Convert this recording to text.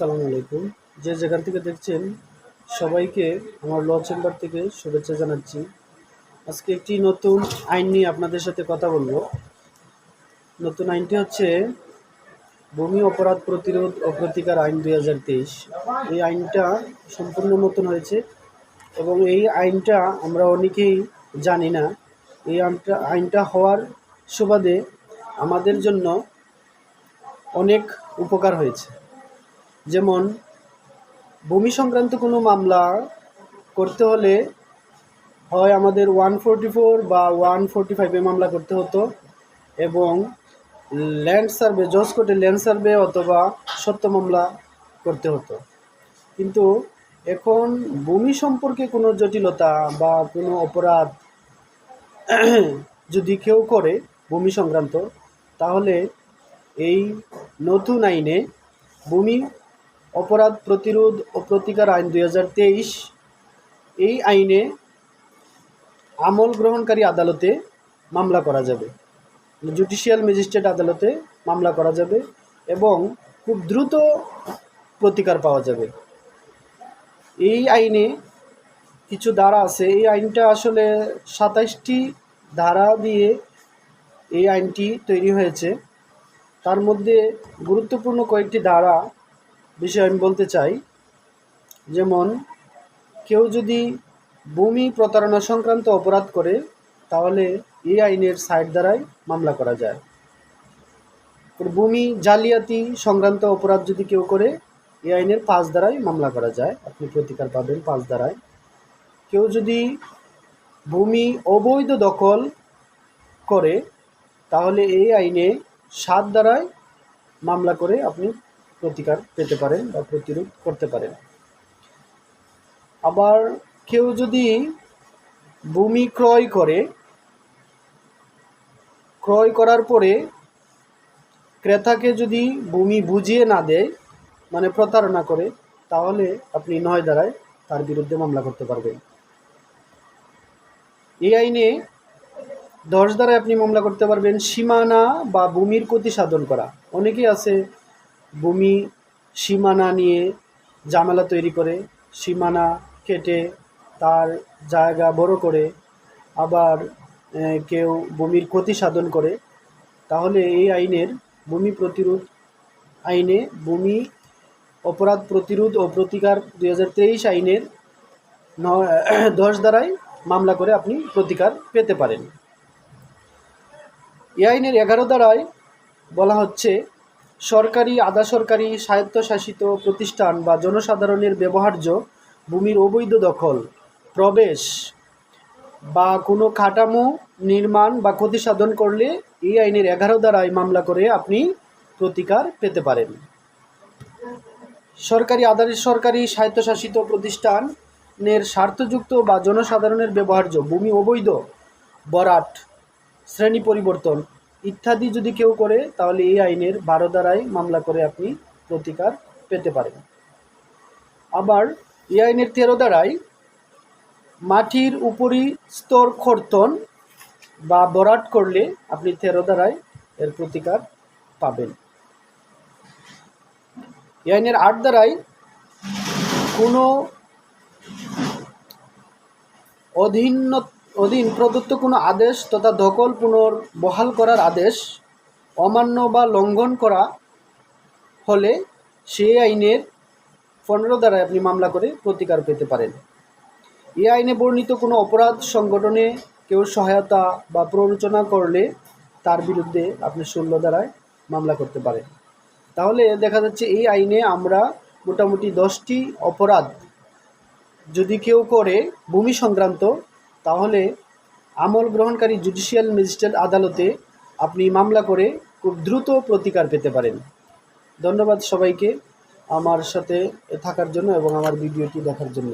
আসসালামু আলাইকুম। যে যেখান থেকে দেখছেন সবাইকে আমার ল চেম্বার থেকে শুভেচ্ছা জানাচ্ছি। আজকে একটি নতুন আইন নিয়ে আপনাদের সাথে কথা বলবো। নতুন আইনটি হচ্ছে ভূমি অপরাধ প্রতিরোধ ও প্রতিকার আইন 2023। এই আইনটা সম্পূর্ণ নতুন হয়েছে এবং এই আইনটা আমরা অনেকেই জানি না। এই আইনটা হওয়ার সুবাদে আমাদের জন্য অনেক উপকার হয়েছে। যেমন ভূমি সংক্রান্ত কোনো মামলা করতে হলে হয় আমাদের 144 বা 145-এ মামলা করতে হতো এবং ল্যান্ড সার্ভে, জজ কোর্টে ল্যান্ড সার্ভে অথবা সত্য মামলা করতে হতো। কিন্তু এখন ভূমি সম্পর্কে কোনো জটিলতা বা কোনো অপরাধ যদি কেউ করে ভূমি সংক্রান্ত, তাহলে এই নতুন আইনে ভূমি অপরাধ প্রতিরোধ ও প্রতিকার আইন 2023, এই আইনে আমল গ্রহণকারী আদালতে মামলা করা যাবে, জুডিশিয়াল ম্যাজিস্ট্রেট আদালতে মামলা করা যাবে এবং খুব দ্রুত প্রতিকার পাওয়া যাবে। এই আইনে কিছু ধারা আছে। এই আইনটা আসলে 27টি ধারা দিয়ে এই আইনটি তৈরি হয়েছে। তার মধ্যে গুরুত্বপূর্ণ কয়েকটি ধারা বিষয়ে আমি বলতে চাই। যেমন কেউ যদি ভূমি প্রতারণা সংক্রান্ত অপরাধ করে, তাহলে এই আইনের 60 ধারায় মামলা করা যায়। ভূমি জালিয়াতি সংক্রান্ত অপরাধ যদি কেউ করে, এই আইনের 5 ধারায় মামলা করা যায়, আপনি প্রতিকার পাবেন 5 ধারায়। কেউ যদি ভূমি অবৈধ দখল করে, তাহলে এই আইনে 7 ধারায় মামলা করে আপনি প্রতিকার পেতে পারেন বা প্রতিরোধ করতে পারেন। আবার কেউ যদি ভূমি ক্রয় করার পরে ক্রেতাকে যদি ভূমি বুঝিয়ে না দেয়, মানে প্রতারণা করে, তাহলে আপনি 9 ধারায় তার বিরুদ্ধে মামলা করতে পারবেন। এই আইনে 10 ধারায় আপনি মামলা করতে পারবেন সীমানা বা ভূমির ক্ষতি সাধন করা। অনেকেই আছে ভূমি সীমানা নিয়ে ঝামেলা তৈরি করে, সীমানা কেটে তার জায়গা বড় করে, আবার কেউ ভূমির ক্ষতি সাধন করে। তাহলে এই আইনের ভূমি প্রতিরোধ আইনে ভূমি অপরাধ প্রতিরোধ ও প্রতিকার 2023 আইনের 10 ধারায় মামলা করে আপনি প্রতিকার পেতে পারেন। এই আইনের 11 ধারায় বলা হচ্ছে, সরকারি, আধা সরকারি, স্বায়ত্তশাসিত প্রতিষ্ঠান বা জনসাধারণের ব্যবহার্য ভূমির অবৈধ দখল, প্রবেশ বা কোনো কাঠামো নির্মাণ বা ক্ষতি সাধন করলে এই আইনের 11 ধারায় মামলা করে আপনি প্রতিকার পেতে পারেন। সরকারি, আধা সরকারি, স্বায়ত্তশাসিত প্রতিষ্ঠানের স্বার্থযুক্ত বা জনসাধারণের ব্যবহার্য ভূমি অবৈধ বরাট, শ্রেণী পরিবর্তন ইত্যাদি যদি কেউ করে, তাহলে এই আইনের 12 ধারায় মামলা করে আপনি প্রতিকার পেতে পারেন। আবার এই আইনের 13 ধারায় মাটির উপরি স্তর খর্তন বা বরাট করলে আপনি 13 ধারায় এর প্রতিকার পাবেন। এই আইনের 8 ধারায় কোনো অধীন প্রদত্ত কোনো আদেশ তথা দখল পুনর্বহাল করার আদেশ অমান্য বা লঙ্ঘন করা হলে সেই আইনের 15 ধারায় আপনি মামলা করে প্রতিকার পেতে পারেন। এই আইনে বর্ণিত কোনো অপরাধ সংগঠনে কেউ সহায়তা বা প্ররোচনা করলে তার বিরুদ্ধে আপনি 16 ধারায় মামলা করতে পারেন। তাহলে দেখা যাচ্ছে এই আইনে আমরা মোটামুটি 10টি অপরাধ যদি কেউ করে ভূমি সংক্রান্ত, তাহলে আমল গ্রহণকারী জুডিশিয়াল ম্যাজিস্ট্রেট আদালতে আপনি মামলা করে খুব দ্রুত প্রতিকার পেতে পারেন। ধন্যবাদ সবাইকে আমার সাথে থাকার জন্য এবং আমার ভিডিওটি দেখার জন্য।